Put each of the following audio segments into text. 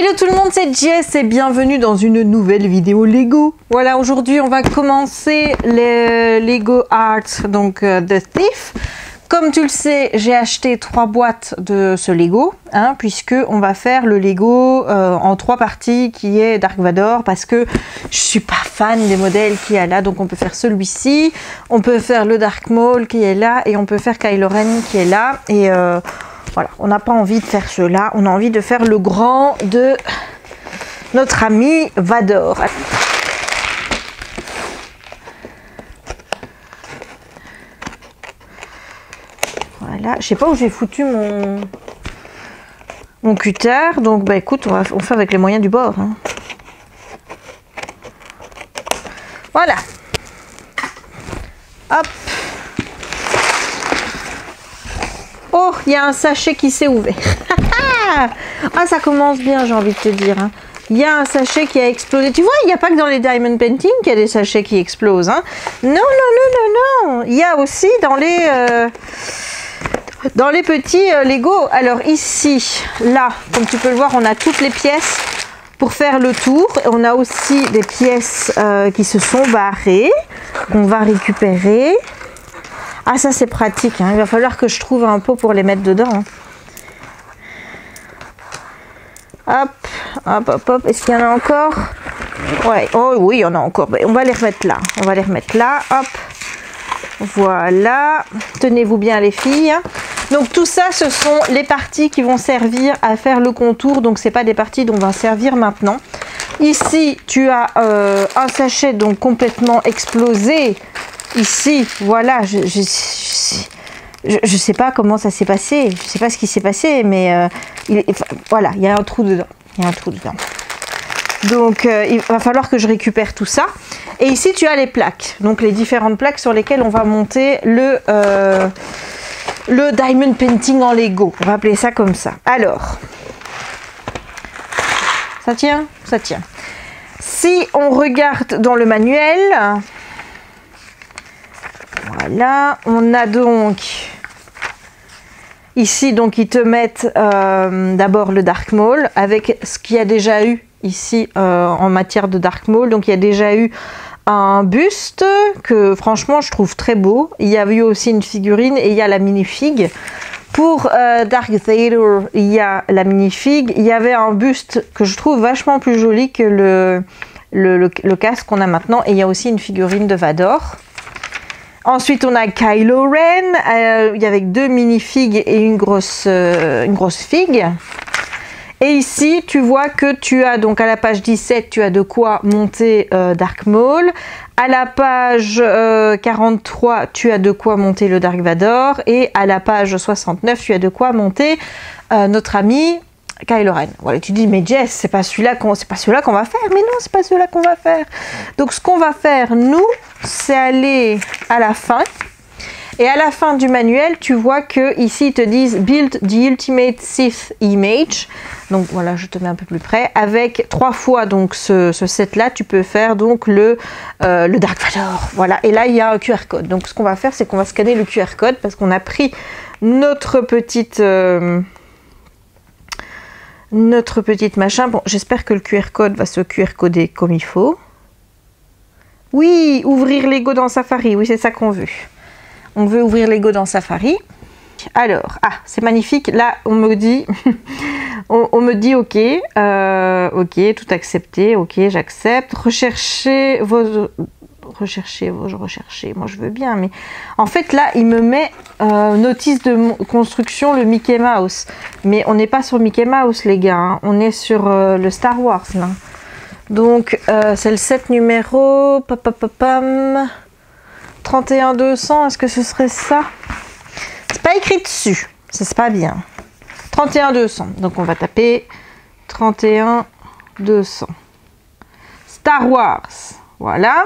Hello tout le monde, c'est Jess et bienvenue dans une nouvelle vidéo Lego. Voilà, aujourd'hui on va commencer les Lego Art, donc The Thief. Comme tu le sais, j'ai acheté 3 boîtes de ce Lego, puisque on va faire le Lego en 3 parties qui est Dark Vador, parce que je suis pas fan des modèles qui est là, donc on peut faire celui-ci, on peut faire le Dark Maul qui est là, et on peut faire Kylo Ren qui est là, et voilà, on n'a pas envie de faire cela, on a envie de faire le grand de notre ami Vador. Voilà, je sais pas où j'ai foutu mon cutter, donc bah écoute, on fait avec les moyens du bord. Voilà. Hop. Oh, il y a un sachet qui s'est ouvert. Ah, ça commence bien, j'ai envie de te dire. Il y a un sachet qui a explosé. Tu vois, il n'y a pas que dans les Diamond Painting qu'il y a des sachets qui explosent. Non, non, non, non, non. Il y a aussi dans les petits Lego. Alors ici, là, comme tu peux le voir, on a toutes les pièces pour faire le tour. On a aussi des pièces qui se sont barrées, qu'on va récupérer. Ah, ça c'est pratique, il va falloir que je trouve un pot pour les mettre dedans. Hop, hop, hop, hop. Est-ce qu'il y en a encore? Ouais, oh oui, il y en a encore. On va les remettre là. On va les remettre là. Hop. Voilà. Tenez-vous bien les filles. Donc tout ça, ce sont les parties qui vont servir à faire le contour. Donc c'est pas des parties dont on va servir maintenant. Ici, tu as un sachet donc complètement explosé. Ici, voilà, je sais pas comment ça s'est passé, je sais pas ce qui s'est passé, mais voilà, il y a un trou dedans, il y a un trou dedans. Donc il va falloir que je récupère tout ça. Et ici tu as les plaques, donc les différentes plaques sur lesquelles on va monter le Diamond Painting en Lego, on va appeler ça comme ça. Alors, ça tient? Ça tient. Si on regarde dans le manuel... Voilà, on a donc ici, donc ils te mettent d'abord le Dark Maul avec ce qu'il y a déjà eu ici en matière de Dark Maul. Donc il y a déjà eu un buste que franchement je trouve très beau. Il y a eu aussi une figurine et il y a la minifig. Pour Dark Vader, il y a la minifig. Il y avait un buste que je trouve vachement plus joli que le casque qu'on a maintenant. Et il y a aussi une figurine de Vador. Ensuite, on a Kylo Ren, avec 2 mini-figues et une grosse figue. Et ici, tu vois que tu as, donc à la page 17, tu as de quoi monter Dark Maul. À la page 43, tu as de quoi monter le Dark Vador. Et à la page 69, tu as de quoi monter notre ami Kylo Ren. Voilà, tu dis, mais Jess, c'est pas celui-là qu'on va faire. Mais non, c'est pas celui-là qu'on va faire. Donc, ce qu'on va faire, nous, c'est aller à la fin. Et à la fin du manuel, tu vois que ici ils te disent Build the Ultimate Sith Image. Donc voilà, je te mets un peu plus près. Avec 3 fois donc ce set-là, tu peux faire donc le Dark Vador. Voilà, et là il y a un QR code. Donc ce qu'on va faire, c'est qu'on va scanner le QR code parce qu'on a pris notre petite machin. Bon, j'espère que le QR code va se QR coder comme il faut. Oui, ouvrir Lego dans Safari. Oui, c'est ça qu'on veut. On veut ouvrir Lego dans Safari. Alors, c'est magnifique. Là, on me dit, on me dit OK, OK, tout accepté. OK, j'accepte. Recherchez. Moi, je veux bien, mais en fait, là, il me met notice de construction le Mickey Mouse. Mais on n'est pas sur Mickey Mouse, les gars. On est sur le Star Wars, là. Donc, c'est le set numéro 31200. Est-ce que ce serait ça? C'est pas écrit dessus. C'est pas bien. 31200. Donc, on va taper 31200. Star Wars. Voilà.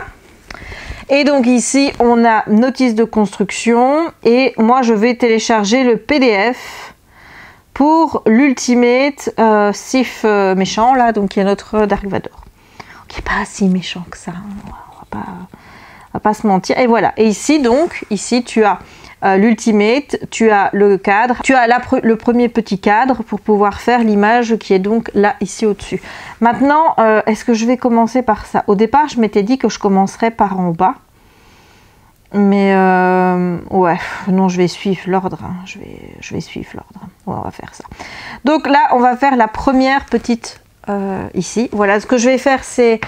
Et donc, ici, on a notice de construction. Et moi, je vais télécharger le PDF pour l'Ultimate Sith méchant, là. Donc, il y a notre Dark Vador. Qui n'est pas si méchant que ça. On va pas se mentir. Et voilà. Et ici, donc, ici, tu as l'Ultimate, tu as le cadre, tu as le premier petit cadre pour pouvoir faire l'image qui est donc là, ici au-dessus. Maintenant, est-ce que je vais commencer par ça? Au départ, je m'étais dit que je commencerais par en bas. Mais ouais, non, je vais suivre l'ordre. Hein. Je vais suivre l'ordre. Ouais, on va faire ça. Donc là, on va faire la première petite ici. Voilà, ce que je vais faire, c'est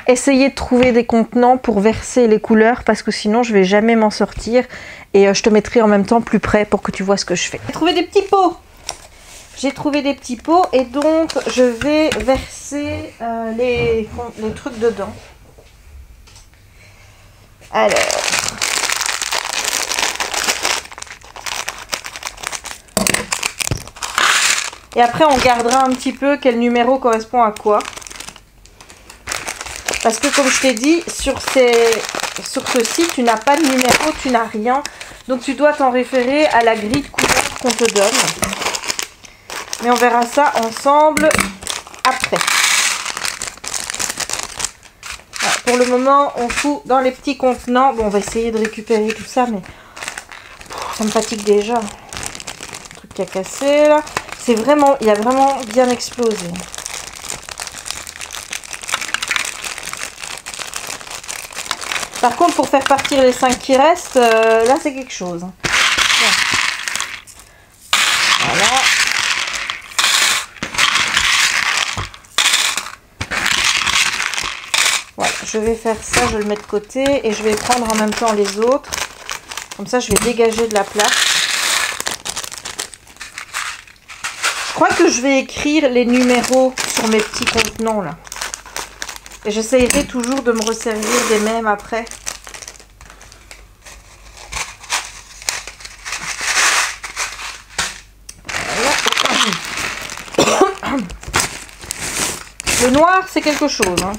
essayer de trouver des contenants pour verser les couleurs parce que sinon, je vais jamais m'en sortir. Et je te mettrai en même temps plus près pour que tu vois ce que je fais. J'ai trouvé des petits pots. J'ai trouvé des petits pots et donc je vais verser les trucs dedans. Alors. Et après, on regardera un petit peu quel numéro correspond à quoi. Parce que comme je t'ai dit, sur ce site, tu n'as pas de numéro, tu n'as rien. Donc tu dois t'en référer à la grille de couleurs qu'on te donne. Mais on verra ça ensemble après. Voilà, pour le moment, on fout dans les petits contenants. Bon, on va essayer de récupérer tout ça, mais ça me fatigue déjà. Le truc qui a cassé là. C'est vraiment, il a vraiment bien explosé. Par contre, pour faire partir les 5 qui restent, là c'est quelque chose. Voilà. Voilà, je vais faire ça, je le mets de côté et je vais prendre en même temps les autres. Comme ça, je vais dégager de la place. Je crois que je vais écrire les numéros sur mes petits contenants là. Et j'essayerai toujours de me resservir des mêmes après. Voilà. Le noir, c'est quelque chose. Hein.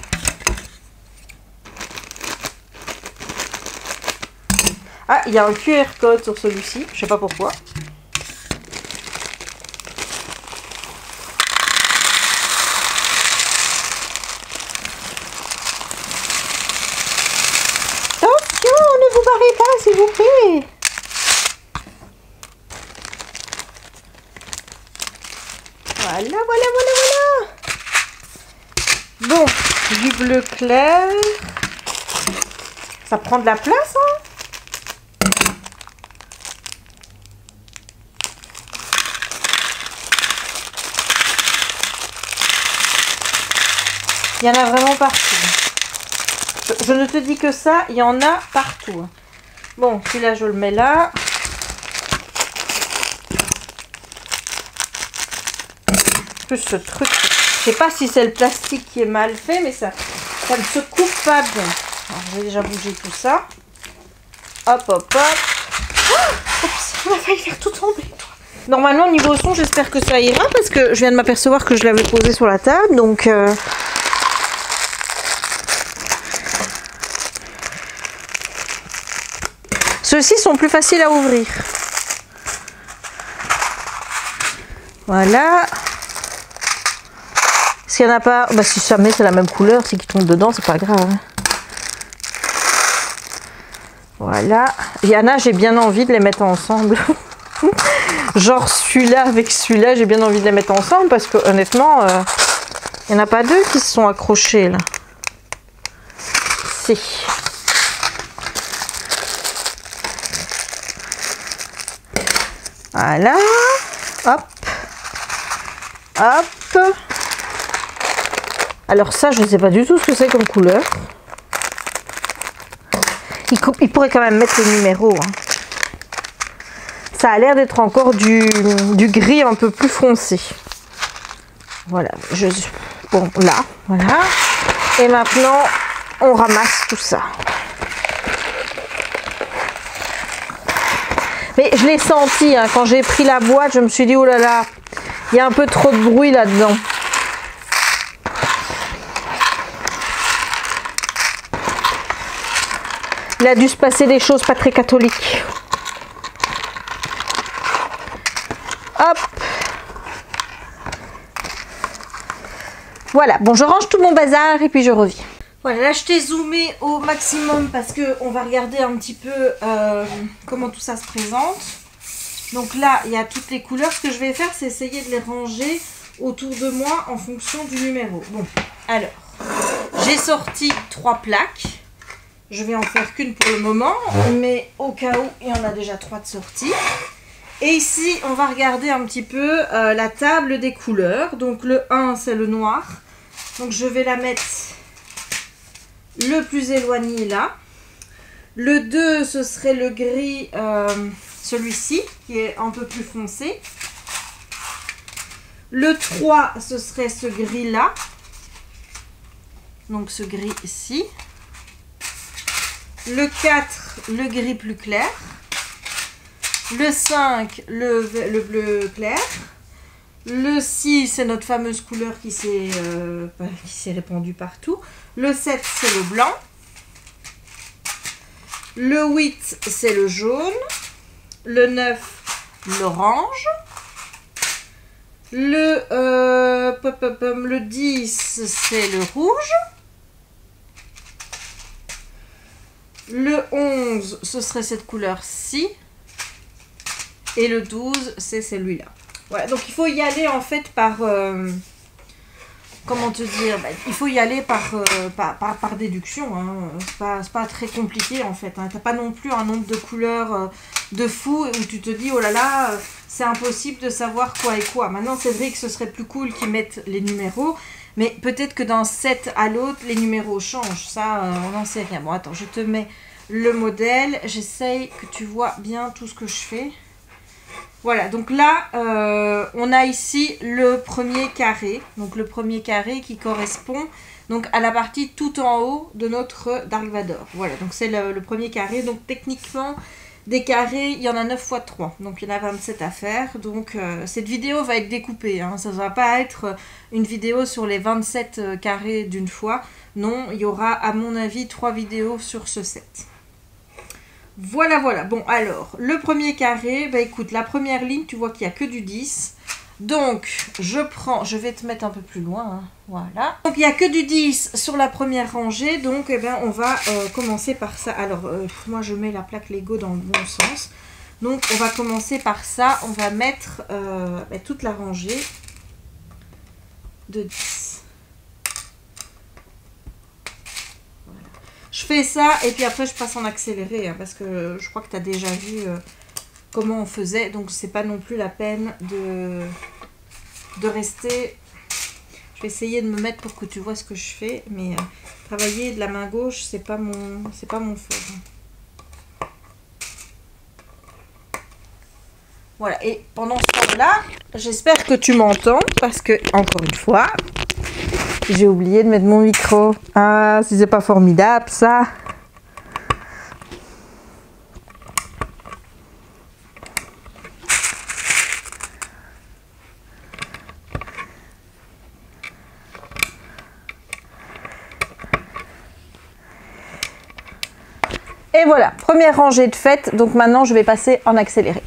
Ah, il y a un QR code sur celui-ci. Je sais pas pourquoi. S'il vous plaît. Voilà, voilà, voilà, voilà. Bon, du bleu clair. Ça prend de la place, hein. Il y en a vraiment partout. Je ne te dis que ça, il y en a partout. Bon, celui-là, je le mets là. En plus, ce truc, je sais pas si c'est le plastique qui est mal fait, mais ça ne se coupe pas bien. Alors, je vais déjà bouger tout ça. Hop, hop, hop. Oh, oups, on a failli faire tout tomber. Normalement, niveau son, j'espère que ça ira, parce que je viens de m'apercevoir que je l'avais posé sur la table, donc... Ceux-ci sont plus faciles à ouvrir. Voilà. S'il n'y en a pas, bah si jamais c'est la même couleur, c'est qui tombe dedans, c'est pas grave. Voilà. Il y en a, j'ai bien envie de les mettre ensemble. Genre celui-là avec celui-là, j'ai bien envie de les mettre ensemble parce que honnêtement, il n'y en a pas deux qui se sont accrochés là. Si. Voilà, hop, hop. Alors ça, je ne sais pas du tout ce que c'est comme couleur. Il pourrait quand même mettre les numéros. Hein. Ça a l'air d'être encore du gris un peu plus foncé. Voilà, bon là, voilà. Et maintenant, on ramasse tout ça. Mais je l'ai senti, hein, quand j'ai pris la boîte, je me suis dit, oh là là, il y a un peu trop de bruit là-dedans. Il a dû se passer des choses pas très catholiques. Hop. Voilà, bon, je range tout mon bazar et puis je reviens. Voilà, là je t'ai zoomé au maximum parce que on va regarder un petit peu comment tout ça se présente. Donc là, il y a toutes les couleurs. Ce que je vais faire, c'est essayer de les ranger autour de moi en fonction du numéro. Bon, alors, j'ai sorti 3 plaques. Je vais en faire qu'une pour le moment, mais au cas où, il y en a déjà 3 de sortie. Et ici, on va regarder un petit peu la table des couleurs. Donc le 1, c'est le noir. Donc je vais la mettre le plus éloigné là. Le 2, ce serait le gris, celui-ci, qui est un peu plus foncé. Le 3, ce serait ce gris là. Donc ce gris ici. Le 4, le gris plus clair. Le 5, le bleu clair. Le 6, c'est notre fameuse couleur qui s'est répandue partout. Le 7, c'est le blanc. Le 8, c'est le jaune. Le 9, l'orange. Le 10, c'est le rouge. Le 11, ce serait cette couleur-ci. Et le 12, c'est celui-là. Voilà, donc il faut y aller en fait par... comment te dire, il faut y aller par déduction. Hein. C'est pas très compliqué en fait. Hein. T'as pas non plus un nombre de couleurs de fou où tu te dis oh là là, c'est impossible de savoir quoi et quoi. Maintenant c'est vrai que ce serait plus cool qu'ils mettent les numéros. Mais peut-être que d'un set à l'autre, les numéros changent. Ça, on n'en sait rien. Bon, attends, je te mets le modèle. J'essaye que tu vois bien tout ce que je fais. Voilà, donc là, on a ici le premier carré. Donc le premier carré qui correspond donc à la partie tout en haut de notre Dark Vador. Voilà, donc c'est le premier carré. Donc techniquement, des carrés, il y en a 9 x 3. Donc il y en a 27 à faire. Donc cette vidéo va être découpée. Hein. Ça ne va pas être une vidéo sur les 27 carrés d'une fois. Non, il y aura à mon avis 3 vidéos sur ce set. Voilà, voilà. Bon, alors, le premier carré, bah écoute, la première ligne, tu vois qu'il n'y a que du 10. Donc, je vais te mettre un peu plus loin, hein, voilà. Donc, il n'y a que du 10 sur la première rangée, donc, eh ben, on va commencer par ça. Alors, moi, je mets la plaque Lego dans le bon sens. Donc, on va commencer par ça. On va mettre toute la rangée de 10. Je fais ça et puis après je passe en accéléré hein, parce que je crois que tu as déjà vu comment on faisait. Donc c'est pas non plus la peine de rester. Je vais essayer de me mettre pour que tu vois ce que je fais. Mais travailler de la main gauche, c'est pas mon fort. Voilà, et pendant ce temps-là, j'espère que tu m'entends parce que, encore une fois... J'ai oublié de mettre mon micro. Ah, si c'est pas formidable, ça. Et voilà, première rangée de faite. Donc maintenant, je vais passer en accéléré.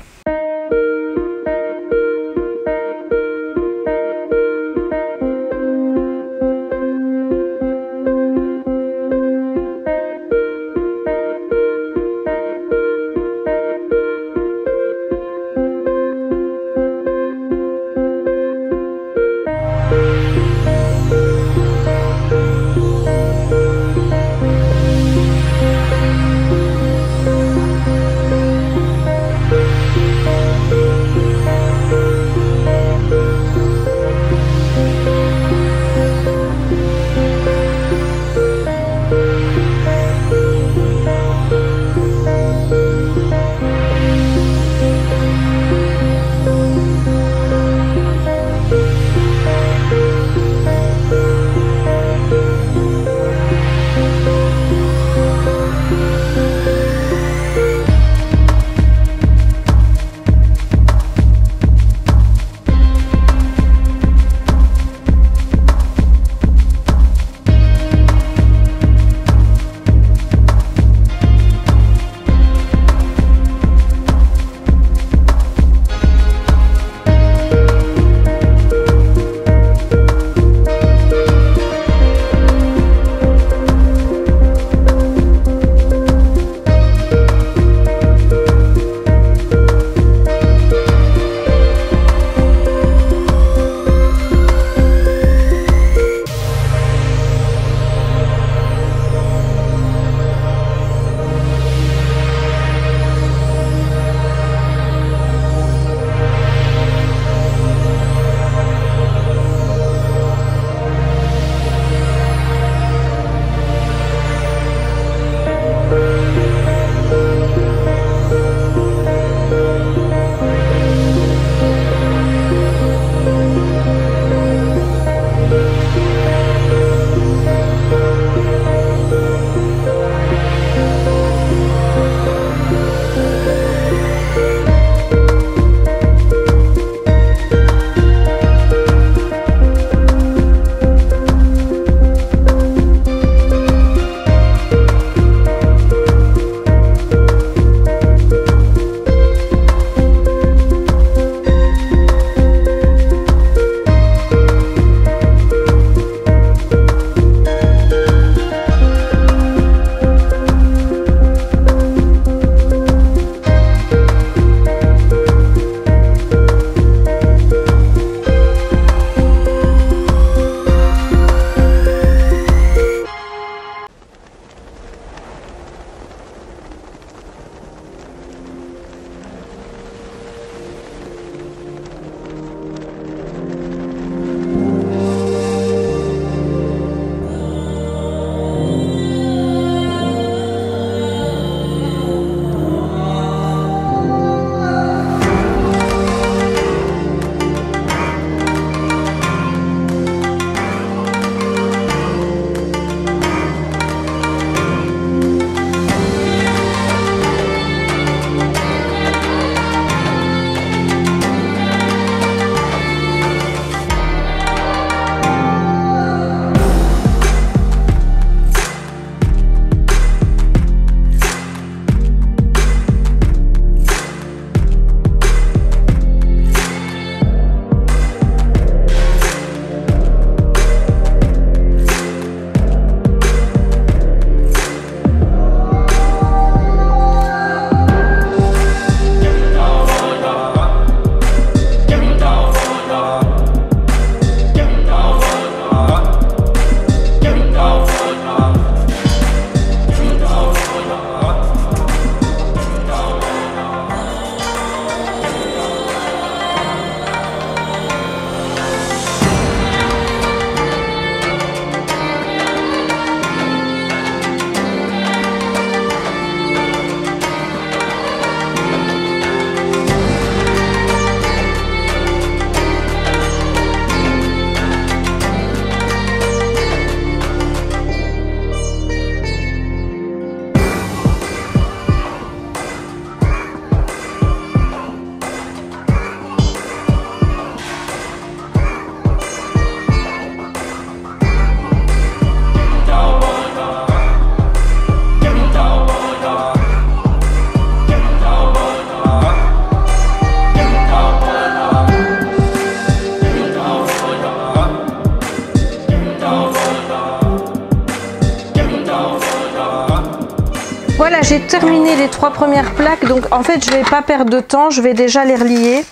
j'ai terminé les 3 premières plaques, donc en fait je vais pas perdre de temps, je vais déjà les relier.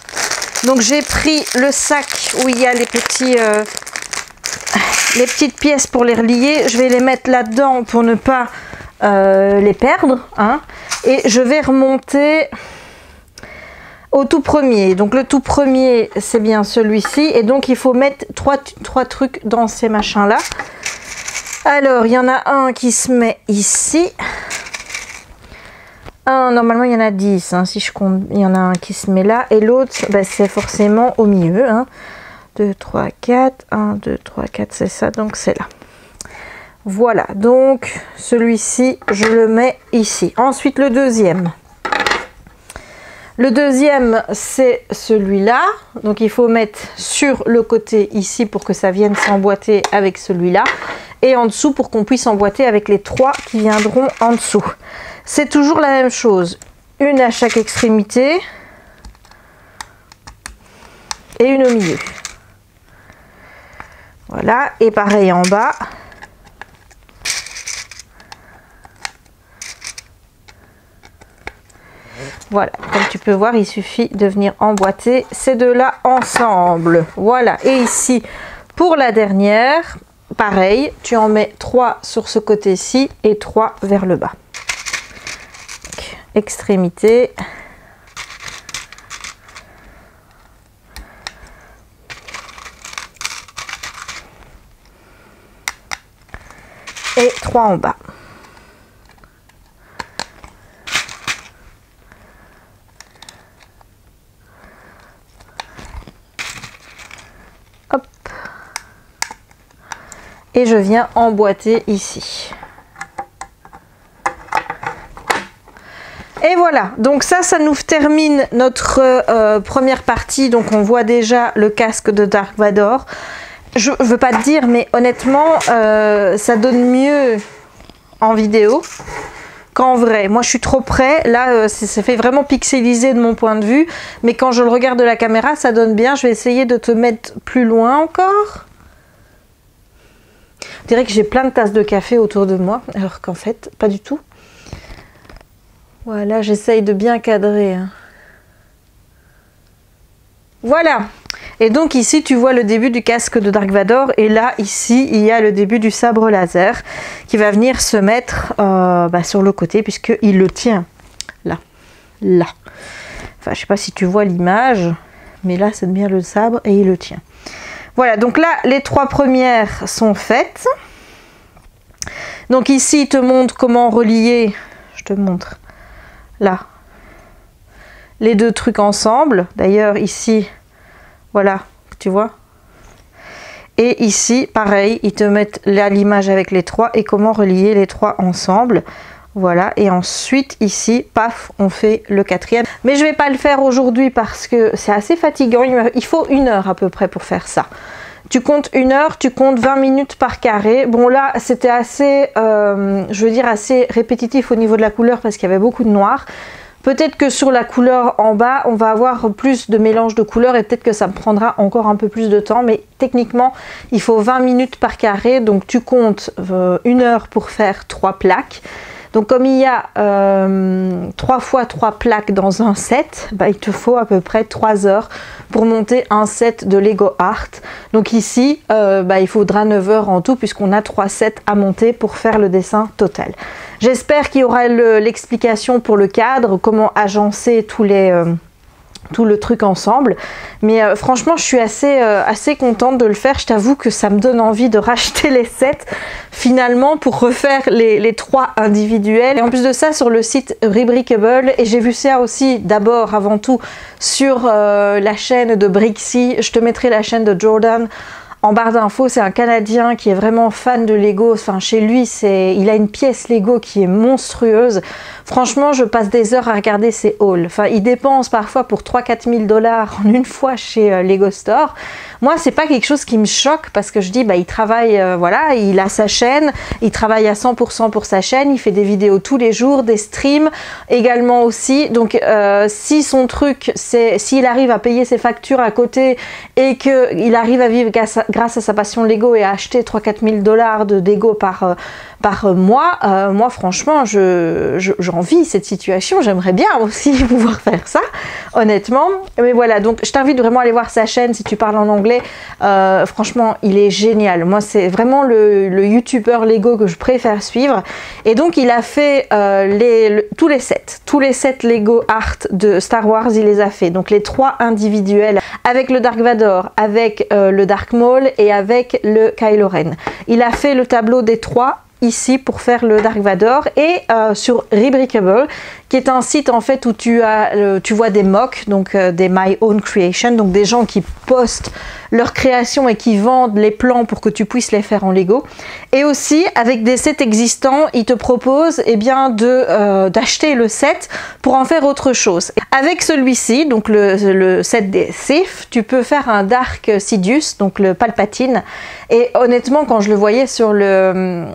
Donc j'ai pris le sac où il y a les petites pièces pour les relier, je vais les mettre là-dedans pour ne pas les perdre, hein. Et je vais remonter au tout premier. Donc le tout premier c'est bien celui-ci, et donc il faut mettre trois trucs dans ces machins là. Alors il y en a un qui se met ici. Normalement il y en a 10, hein, si je compte. Il y en a un qui se met là, et l'autre bah, c'est forcément au milieu, hein. 2, 3, 4, 1, 2, 3, 4, c'est ça, donc c'est là. Voilà, donc celui-ci je le mets ici. Ensuite le deuxième. Le deuxième c'est celui-là, donc il faut mettre sur le côté ici pour que ça vienne s'emboîter avec celui-là, et en dessous pour qu'on puisse emboîter avec les 3 qui viendront en dessous. C'est toujours la même chose, une à chaque extrémité et une au milieu. Voilà, et pareil en bas. Voilà, comme tu peux voir, il suffit de venir emboîter ces deux-là ensemble. Voilà, et ici, pour la dernière, pareil, tu en mets 3 sur ce côté-ci et 3 vers le bas. Donc, extrémité. Et 3 en bas. Hop. Et je viens emboîter ici. Et voilà, donc ça nous termine notre première partie. Donc on voit déjà le casque de Dark Vador. Je veux pas te dire, mais honnêtement, ça donne mieux en vidéo qu'en vrai. Moi, je suis trop près. Là, ça fait vraiment pixelisé de mon point de vue. Mais quand je le regarde de la caméra, ça donne bien. Je vais essayer de te mettre plus loin encore. Je dirais que j'ai plein de tasses de café autour de moi, alors qu'en fait, pas du tout. Voilà, j'essaye de bien cadrer, hein. Voilà. Et donc ici tu vois le début du casque de Dark Vador, et là ici il y a le début du sabre laser qui va venir se mettre sur le côté, puisqu'il le tient là. Enfin je sais pas si tu vois l'image, mais là c'est bien le sabre et il le tient. Voilà, donc là les 3 premières sont faites. Donc ici il te montre comment relier, je te montre là les 2 trucs ensemble. D'ailleurs ici, voilà, tu vois. Et ici, pareil, ils te mettent là l'image avec les 3 et comment relier les 3 ensemble. Voilà, et ensuite ici, paf, on fait le 4e. Mais je vais pas le faire aujourd'hui parce que c'est assez fatigant. Il faut 1 heure à peu près pour faire ça. Tu comptes 1 heure, tu comptes 20 minutes par carré. Bon là, c'était assez, je veux dire, assez répétitif au niveau de la couleur parce qu'il y avait beaucoup de noir. Peut-être que sur la couleur en bas, on va avoir plus de mélange de couleurs et peut-être que ça me prendra encore un peu plus de temps. Mais techniquement, il faut 20 minutes par carré. Donc tu comptes 1 heure pour faire 3 plaques. Donc comme il y a 3 fois 3 plaques dans un set, bah, il te faut à peu près 3 heures pour monter un set de Lego Art. Donc ici, il faudra 9 heures en tout puisqu'on a 3 sets à monter pour faire le dessin total. J'espère qu'il y aura l'explication pour le cadre, comment agencer tout le truc ensemble. Mais franchement, je suis assez contente de le faire. Je t'avoue que ça me donne envie de racheter les sets finalement pour refaire les 3 individuels. Et en plus de ça, sur le site Rebrickable, et j'ai vu ça aussi d'abord, avant tout, sur la chaîne de Brixie. Je te mettrai la chaîne de Jordan en barre d'infos. C'est un Canadien qui est vraiment fan de Lego. Enfin, chez lui, il a une pièce Lego qui est monstrueuse. Franchement, je passe des heures à regarder ses hauls. Enfin, il dépense parfois pour 3-4 000 $ en une fois chez Lego Store. Moi, c'est pas quelque chose qui me choque parce que je dis, bah, il travaille, voilà, il a sa chaîne, il travaille à 100% pour sa chaîne, il fait des vidéos tous les jours, des streams également aussi. Donc, si son truc, s'il arrive à payer ses factures à côté et qu'il arrive à vivre grâce à sa passion Lego et à acheter 3-4 000 $ de Lego par mois. Moi franchement j'envie cette situation, j'aimerais bien aussi pouvoir faire ça honnêtement. Mais voilà, donc je t'invite vraiment à aller voir sa chaîne si tu parles en anglais. Franchement il est génial, moi c'est vraiment le youtubeur Lego que je préfère suivre. Et donc il a fait tous les sets Lego Art de Star Wars, il les a fait, donc les 3 individuels avec le Dark Vador, avec le Dark Maul et avec le Kylo Ren. Il a fait le tableau des 3 ici pour faire le Dark Vador et sur Rebrickable, qui est un site en fait où tu vois des mocks, donc des My Own Creation, donc des gens qui postent leurs créations et qui vendent les plans pour que tu puisses les faire en Lego. Et aussi avec des sets existants, ils te proposent eh bien d'acheter le set pour en faire autre chose. Avec celui-ci, donc le set des Sith, tu peux faire un Dark Sidious, donc le Palpatine. Et honnêtement, quand je le voyais sur le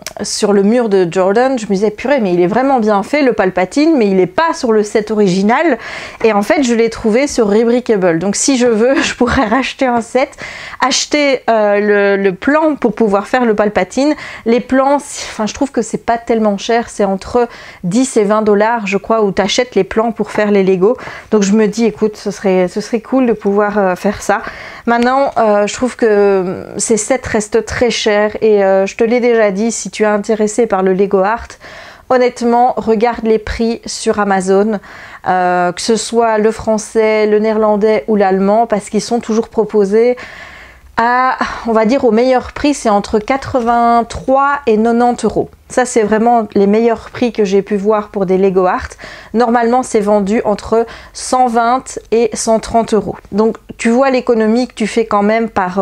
mur de Jordan, je me disais purée, mais il est vraiment bien fait le Palpatine, mais il n'est pas sur le set original. Et en fait, je l'ai trouvé sur Rebrickable. Donc si je veux, je pourrais racheter un set, acheter le plan pour pouvoir faire le Palpatine. Les plans, enfin, je trouve que c'est pas tellement cher, c'est entre 10 et 20 $, je crois, où tu achètes les plans pour faire les Lego. Donc je me dis, écoute, ce serait cool de pouvoir faire ça. Maintenant, je trouve que ces sets restent très chers et je te l'ai déjà dit, si tu es intéressé par le Lego Art, honnêtement, regarde les prix sur Amazon, que ce soit le français, le néerlandais ou l'allemand, parce qu'ils sont toujours proposés à, on va dire, au meilleur prix, c'est entre 83 et 90 €. Ça, c'est vraiment les meilleurs prix que j'ai pu voir pour des Lego Art. Normalement, c'est vendu entre 120 et 130 €. Donc, tu vois l'économie que tu fais quand même par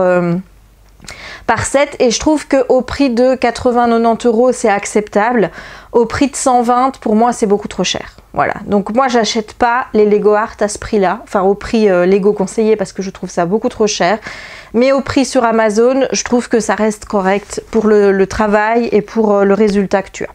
set, et je trouve qu'au prix de 80-90 €, c'est acceptable. Au prix de 120, pour moi, c'est beaucoup trop cher. Voilà, donc moi, j'achète pas les Lego Art à ce prix-là, enfin au prix Lego conseillé, parce que je trouve ça beaucoup trop cher. Mais au prix sur Amazon, je trouve que ça reste correct pour le travail et pour le résultat que tu as.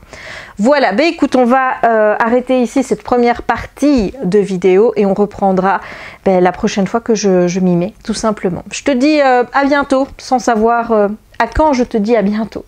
Voilà, ben écoute, on va arrêter ici cette première partie de vidéo et on reprendra la prochaine fois que je m'y mets, tout simplement. Je te dis à bientôt, sans savoir à quand je te dis à bientôt.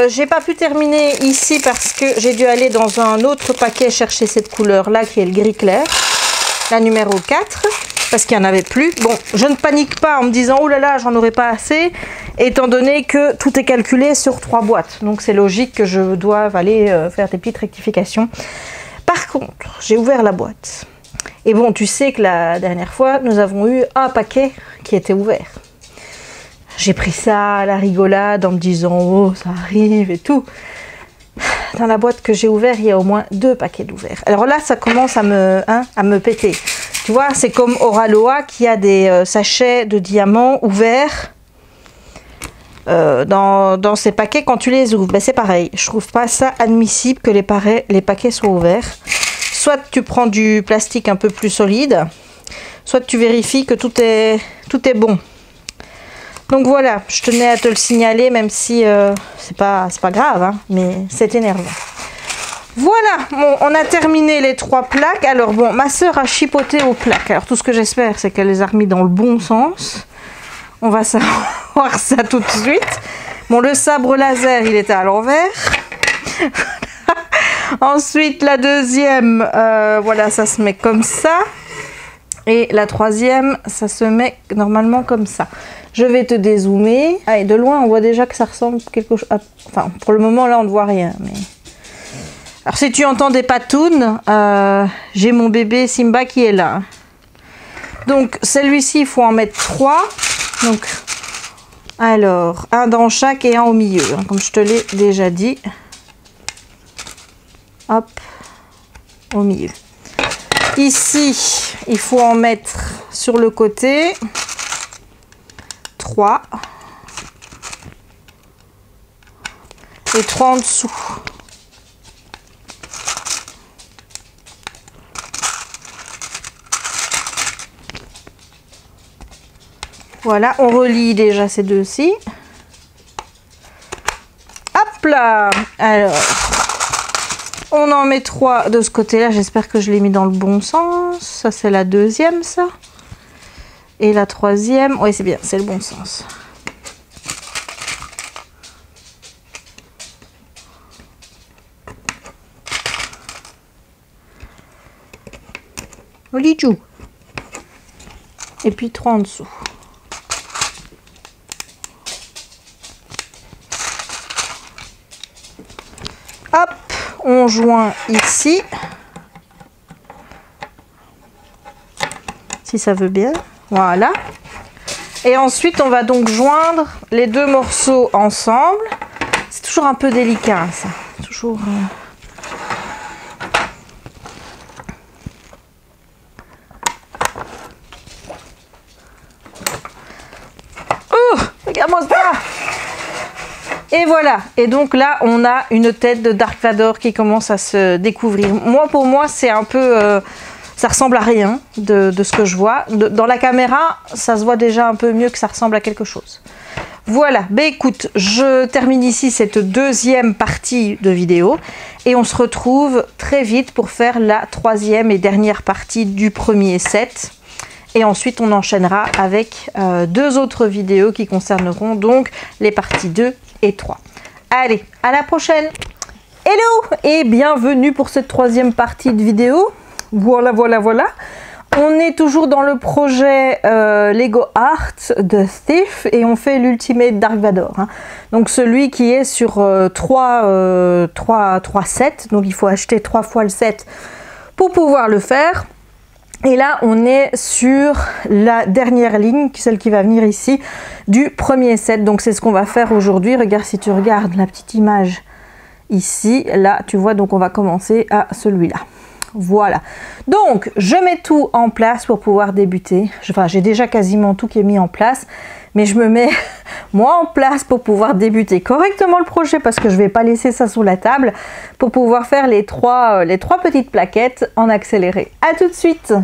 j'ai pas pu terminer ici parce que j'ai dû aller dans un autre paquet chercher cette couleur là qui est le gris clair, la numéro 4, parce qu'il n'y en avait plus. Bon, je ne panique pas en me disant oh là là j'en aurai pas assez, étant donné que tout est calculé sur 3 boîtes, donc c'est logique que je doive aller faire des petites rectifications. Par contre, j'ai ouvert la boîte et bon, tu sais que la dernière fois nous avons eu un paquet qui était ouvert. J'ai pris ça à la rigolade en me disant oh ça arrive et tout. Dans la boîte que j'ai ouverte, il y a au moins 2 paquets d'ouverts. Alors là, ça commence à me péter. Tu vois, c'est comme Oraloa qui a des sachets de diamants ouverts dans ces paquets quand tu les ouvres. Ben, c'est pareil. Je trouve pas ça admissible que les paquets soient ouverts. Soit tu prends du plastique un peu plus solide, soit tu vérifies que tout est bon. Donc voilà, je tenais à te le signaler, même si c'est pas grave, hein, mais c'est énervant. Voilà, bon, on a terminé les 3 plaques. Alors bon, ma soeur a chipoté aux plaques. Alors tout ce que j'espère, c'est qu'elle les a remis dans le bon sens. On va savoir ça tout de suite. Bon, le sabre laser, il était à l'envers. Ensuite, la deuxième, voilà, ça se met comme ça. Et la troisième, ça se met normalement comme ça. Je vais te dézoomer. Ah, et de loin, on voit déjà que ça ressemble quelque chose. Enfin, pour le moment, là, on ne voit rien. Mais... Alors, si tu entends des patounes, j'ai mon bébé Simba qui est là. Donc, celui-ci, il faut en mettre 3. Donc, alors, un dans chaque et un au milieu, hein, comme je te l'ai déjà dit. Hop, au milieu. Ici, il faut en mettre sur le côté 3 et 3 en dessous. Voilà, on relie déjà ces deux-ci. Hop là! Alors, on en met 3 de ce côté-là. J'espère que je l'ai mis dans le bon sens. Ça, c'est la deuxième, ça. Et la troisième, oui, c'est bien, c'est le bon sens. Olijou. Et puis 3 en dessous. Hop, on joint ici. Si ça veut bien. Voilà. Et ensuite, on va donc joindre les 2 morceaux ensemble. C'est toujours un peu délicat, ça. Toujours... Oh, regarde-moi ça. Et voilà. Et donc là, on a une tête de Dark Vador qui commence à se découvrir. Moi, pour moi, c'est un peu... ça ressemble à rien de ce que je vois. Dans la caméra, ça se voit déjà un peu mieux que ça ressemble à quelque chose. Voilà, ben écoute, je termine ici cette deuxième partie de vidéo et on se retrouve très vite pour faire la troisième et dernière partie du premier set. Et ensuite, on enchaînera avec 2 autres vidéos qui concerneront donc les parties 2 et 3. Allez, à la prochaine. Hello et bienvenue pour cette troisième partie de vidéo. Voilà, voilà, voilà. On est toujours dans le projet Lego Art de Thief et on fait l'Ultimate Dark Vador. Hein. Donc celui qui est sur 3 sets. Donc il faut acheter 3 fois le set pour pouvoir le faire. Et là, on est sur la dernière ligne, celle qui va venir ici, du premier set. Donc c'est ce qu'on va faire aujourd'hui. Regarde, si tu regardes la petite image ici, là, tu vois, donc on va commencer à celui-là. Voilà, donc je mets tout en place pour pouvoir débuter. Enfin, j'ai déjà quasiment tout qui est mis en place, mais je me mets moi en place pour pouvoir débuter correctement le projet parce que je ne vais pas laisser ça sous la table pour pouvoir faire les trois petites plaquettes en accéléré. À tout de suite.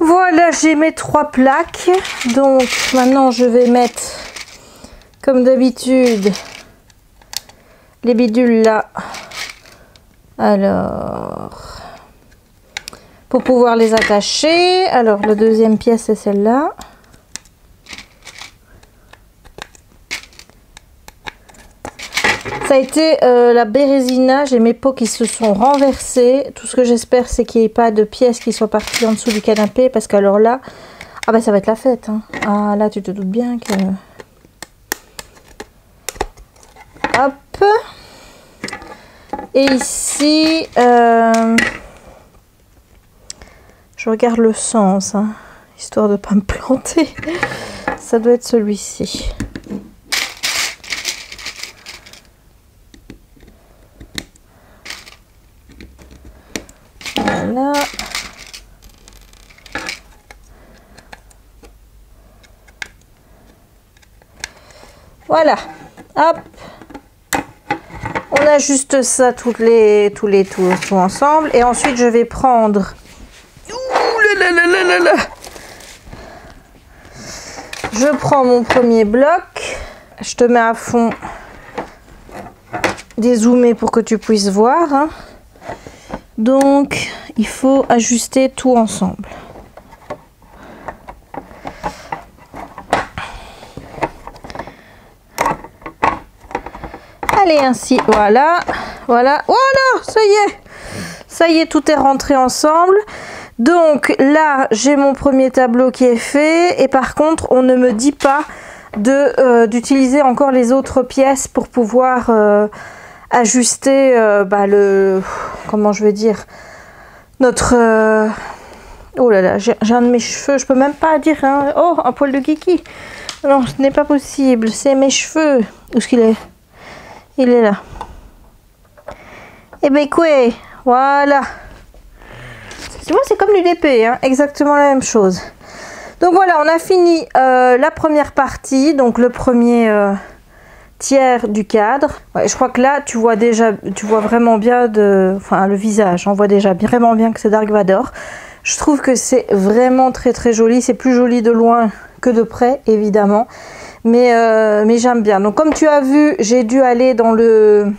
voilà, j'ai mes 3 plaques. Donc maintenant je vais mettre, comme d'habitude, les bidules là. Alors, pour pouvoir les attacher. Alors la deuxième pièce c'est celle-là. Ça a été la bérésina, j'ai mes pots qui se sont renversés. Tout ce que j'espère c'est qu'il n'y ait pas de pièces qui soient parties en dessous du canapé, parce qu'alors là, ah bah ça va être la fête, hein. Ah là tu te doutes bien que... Hop. Et ici, je regarde le sens, hein, histoire de ne pas me planter. Ça doit être celui-ci. Voilà. Voilà. Hop. On ajuste ça tout ensemble. Et ensuite, je vais prendre... Ouh là là là là là. Je prends mon premier bloc. Je te mets à fond dézoomé pour que tu puisses voir, hein. Donc, il faut ajuster tout ensemble. Allez, ainsi, voilà, voilà, voilà, ça y est, tout est rentré ensemble. Donc là, j'ai mon premier tableau qui est fait, et par contre, on ne me dit pas d'utiliser encore les autres pièces pour pouvoir ajuster comment je vais dire, notre oh là là, j'ai un de mes cheveux, je peux même pas dire, hein. Oh, un poil de kiki. Non, ce n'est pas possible, c'est mes cheveux. Où est-ce qu'il est? Il est là. Et ben quoi, voilà. Tu vois, c'est comme l'UDP, hein, exactement la même chose. Donc voilà, on a fini la première partie, donc le premier tiers du cadre. Ouais, je crois que là, tu vois vraiment bien le visage. On voit déjà vraiment bien que c'est Dark Vador. Je trouve que c'est vraiment très très joli. C'est plus joli de loin que de près, évidemment. Mais j'aime bien. Donc comme tu as vu, j'ai dû aller dans le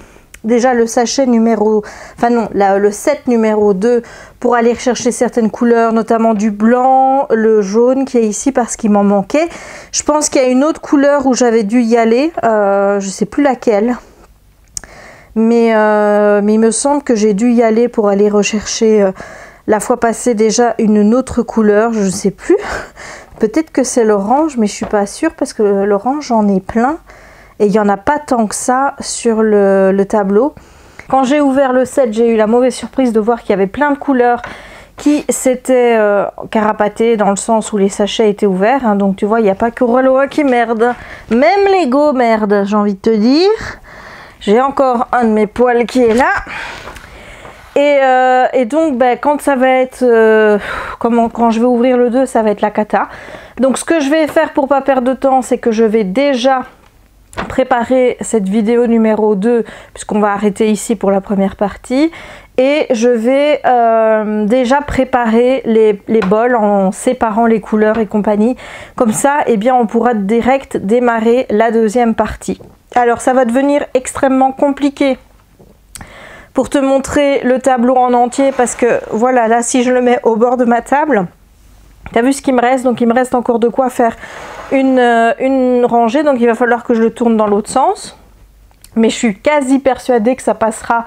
sachet numéro... Enfin non, le set numéro 2 pour aller chercher certaines couleurs, notamment du blanc, le jaune qui est ici parce qu'il m'en manquait. Je pense qu'il y a une autre couleur où j'avais dû y aller. Je sais plus laquelle. Mais il me semble que j'ai dû y aller pour aller rechercher la fois passée déjà une autre couleur. Je ne sais plus. Peut-être que c'est l'orange, mais je suis pas sûre parce que l'orange, j'en ai plein. Et il n'y en a pas tant que ça sur le tableau. Quand j'ai ouvert le set, j'ai eu la mauvaise surprise de voir qu'il y avait plein de couleurs qui s'étaient carapatées dans le sens où les sachets étaient ouverts, hein. Donc tu vois, il n'y a pas que Roloa qui merde. Même Lego merde, j'ai envie de te dire. J'ai encore un de mes poils qui est là. Et donc, ben, quand ça va être... quand je vais ouvrir le 2, ça va être la cata. Donc ce que je vais faire pour pas perdre de temps, c'est que je vais déjà... préparer cette vidéo numéro 2 puisqu'on va arrêter ici pour la première partie, et je vais déjà préparer les bols en séparant les couleurs et compagnie, comme ça eh bien on pourra direct démarrer la deuxième partie. Alors ça va devenir extrêmement compliqué pour te montrer le tableau en entier parce que voilà, là si je le mets au bord de ma table, t'as vu ce qu'il me reste, donc il me reste encore de quoi faire une rangée, donc il va falloir que je le tourne dans l'autre sens, mais je suis quasi persuadée que ça passera,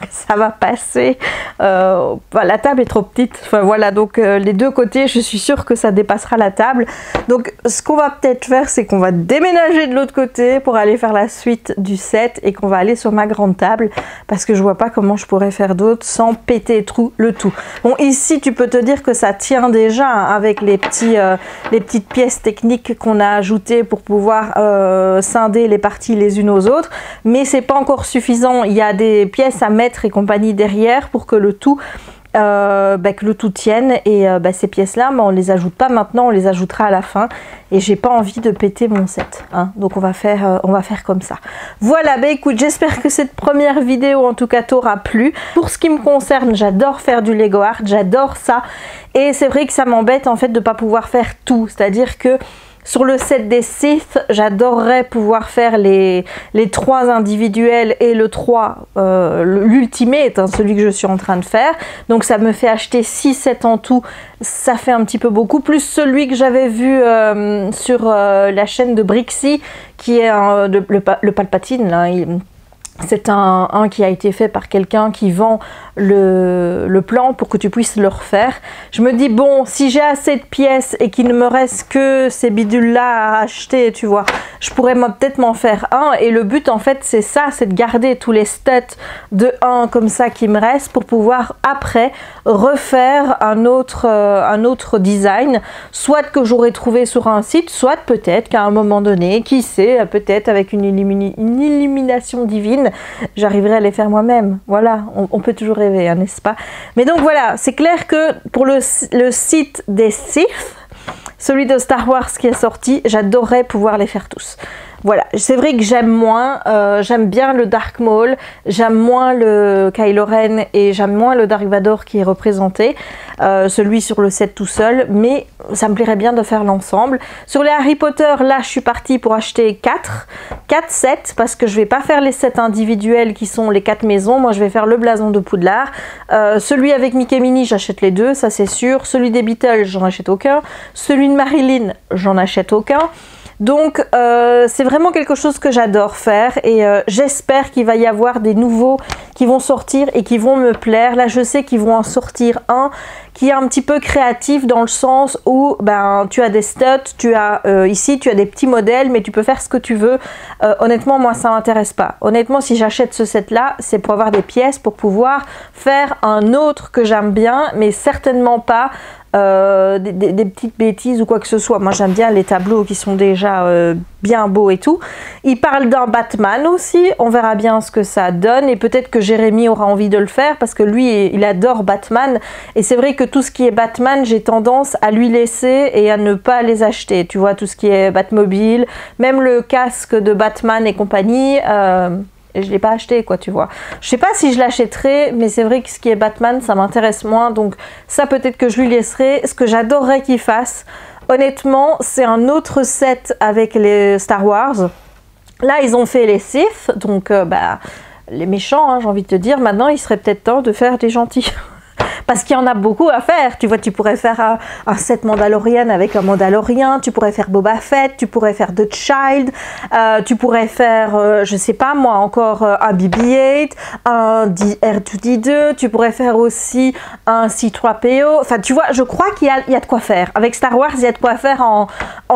ça va passer, la table est trop petite, enfin voilà, donc les deux côtés je suis sûre que ça dépassera la table. Donc ce qu'on va peut-être faire, c'est qu'on va déménager de l'autre côté pour aller faire la suite du set et qu'on va aller sur ma grande table parce que je vois pas comment je pourrais faire d'autre sans péter le tout. Bon, ici tu peux te dire que ça tient déjà, hein, avec les petites pièces techniques qu'on a ajoutées pour pouvoir scinder les parties les unes aux autres, mais c'est pas encore suffisant. Il y a des pièces à mettre et compagnie derrière pour que le tout que le tout tienne. Et ces pièces-là, on les ajoute pas maintenant, on les ajoutera à la fin. Et j'ai pas envie de péter mon set, hein. Donc on va faire comme ça. Voilà, écoute, j'espère que cette première vidéo en tout cas t'aura plu. Pour ce qui me concerne, j'adore faire du Lego art, j'adore ça. Et c'est vrai que ça m'embête en fait de pas pouvoir faire tout. C'est-à-dire que sur le set des Sith, j'adorerais pouvoir faire les 3 individuels et le 3, l'ultimate, hein, celui que je suis en train de faire. Donc ça me fait acheter 6 sets en tout, ça fait un petit peu beaucoup. Plus celui que j'avais vu sur la chaîne de Brixie, qui est le Palpatine, là. C'est un qui a été fait par quelqu'un qui vend le plan pour que tu puisses le refaire. Je me dis, bon, si j'ai assez de pièces et qu'il ne me reste que ces bidules-là à acheter, tu vois, je pourrais peut-être m'en faire un. Et le but, en fait, c'est ça, c'est de garder tous les stats de 1 comme ça qui me restent pour pouvoir, après, refaire un autre design. Soit que j'aurais trouvé sur un site, soit peut-être qu'à un moment donné, qui sait, peut-être avec une illumination divine, j'arriverai à les faire moi-même. Voilà, on peut toujours rêver, hein, n'est-ce pas? Mais donc voilà, c'est clair que pour le site des Sith, celui de Star Wars qui est sorti, j'adorerais pouvoir les faire tous. Voilà, c'est vrai que j'aime moins, j'aime bien le Dark Maul, j'aime moins le Kylo Ren et j'aime moins le Dark Vador qui est représenté, celui sur le set tout seul, mais ça me plairait bien de faire l'ensemble. Sur les Harry Potter, là je suis partie pour acheter 4 sets, parce que je vais pas faire les sets individuels qui sont les 4 maisons, moi je vais faire le blason de Poudlard, celui avec Mickey Minnie j'achète les 2, ça c'est sûr, celui des Beatles j'en achète aucun, celui de Marilyn j'en achète aucun. Donc c'est vraiment quelque chose que j'adore faire et j'espère qu'il va y avoir des nouveaux qui vont sortir et qui vont me plaire. Là je sais qu'ils vont en sortir un qui est un petit peu créatif dans le sens où tu as des studs, tu as ici tu as des petits modèles mais tu peux faire ce que tu veux. Honnêtement moi ça m'intéresse pas. Honnêtement si j'achète ce set là c'est pour avoir des pièces pour pouvoir faire un autre que j'aime bien mais certainement pas des petites bêtises ou quoi que ce soit. Moi j'aime bien les tableaux qui sont déjà bien beaux et tout. Il parle d'un Batman aussi, on verra bien ce que ça donne et peut-être que Jérémy aura envie de le faire parce que lui il adore Batman et c'est vrai que tout ce qui est Batman j'ai tendance à lui laisser et à ne pas les acheter, tu vois, tout ce qui est Batmobile, même le casque de Batman et compagnie, et je l'ai pas acheté quoi, tu vois. Je sais pas si je l'achèterai mais c'est vrai que ce qui est Batman ça m'intéresse moins, donc ça peut-être que je lui laisserai. Ce que j'adorerais qu'il fasse honnêtement c'est un autre set avec les Star Wars. Là ils ont fait les Sith donc les méchants, hein, j'ai envie de te dire. Maintenant il serait peut-être temps de faire des gentils. Parce qu'il y en a beaucoup à faire, tu vois, tu pourrais faire un set Mandalorian avec un Mandalorien, tu pourrais faire Boba Fett, tu pourrais faire The Child, tu pourrais faire, je sais pas moi, encore un BB-8, un R2-D2, tu pourrais faire aussi un C-3PO, enfin tu vois, je crois qu'il y a de quoi faire. Avec Star Wars, il y a de quoi faire en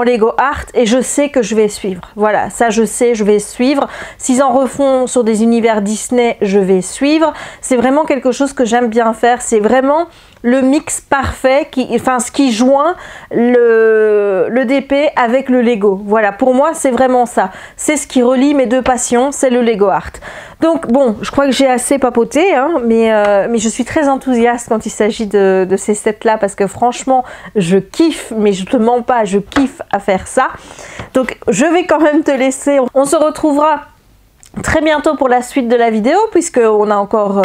Lego Art et je sais que je vais suivre. Voilà, ça je sais, je vais suivre. S'ils en refont sur des univers Disney, je vais suivre. C'est vraiment quelque chose que j'aime bien faire, c'est vraiment le mix parfait, ce qui joint le DP avec le Lego. Voilà, pour moi c'est vraiment ça. C'est ce qui relie mes deux passions, c'est le Lego Art. Donc bon, je crois que j'ai assez papoté, hein, mais je suis très enthousiaste quand il s'agit de ces sets là parce que franchement je kiffe, mais je te mens pas, je kiffe à faire ça. Donc je vais quand même te laisser, on se retrouvera très bientôt pour la suite de la vidéo puisque on a encore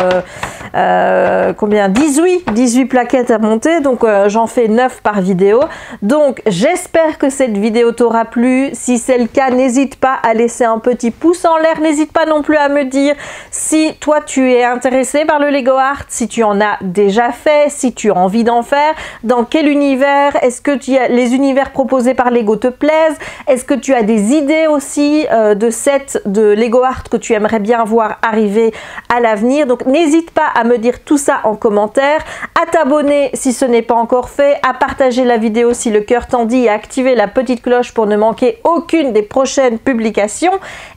combien, 18 plaquettes à monter, donc j'en fais 9 par vidéo. Donc j'espère que cette vidéo t'aura plu. Si c'est le cas, n'hésite pas à laisser un petit pouce en l'air, n'hésite pas non plus à me dire si toi tu es intéressé par le Lego Art, si tu en as déjà fait, si tu as envie d'en faire, dans quel univers, est-ce que les univers proposés par Lego te plaisent, est-ce que tu as des idées aussi de sets de Lego Art que tu aimerais bien voir arriver à l'avenir. Donc n'hésite pas à me dire tout ça en commentaire, à t'abonner si ce n'est pas encore fait, à partager la vidéo si le cœur t'en dit et à activer la petite cloche pour ne manquer aucune des prochaines publications.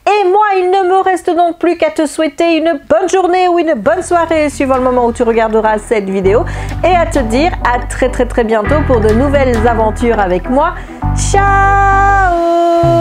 Et moi, il ne me reste donc plus qu'à te souhaiter une bonne journée ou une bonne soirée suivant le moment où tu regarderas cette vidéo et à te dire à très bientôt pour de nouvelles aventures avec moi. Ciao!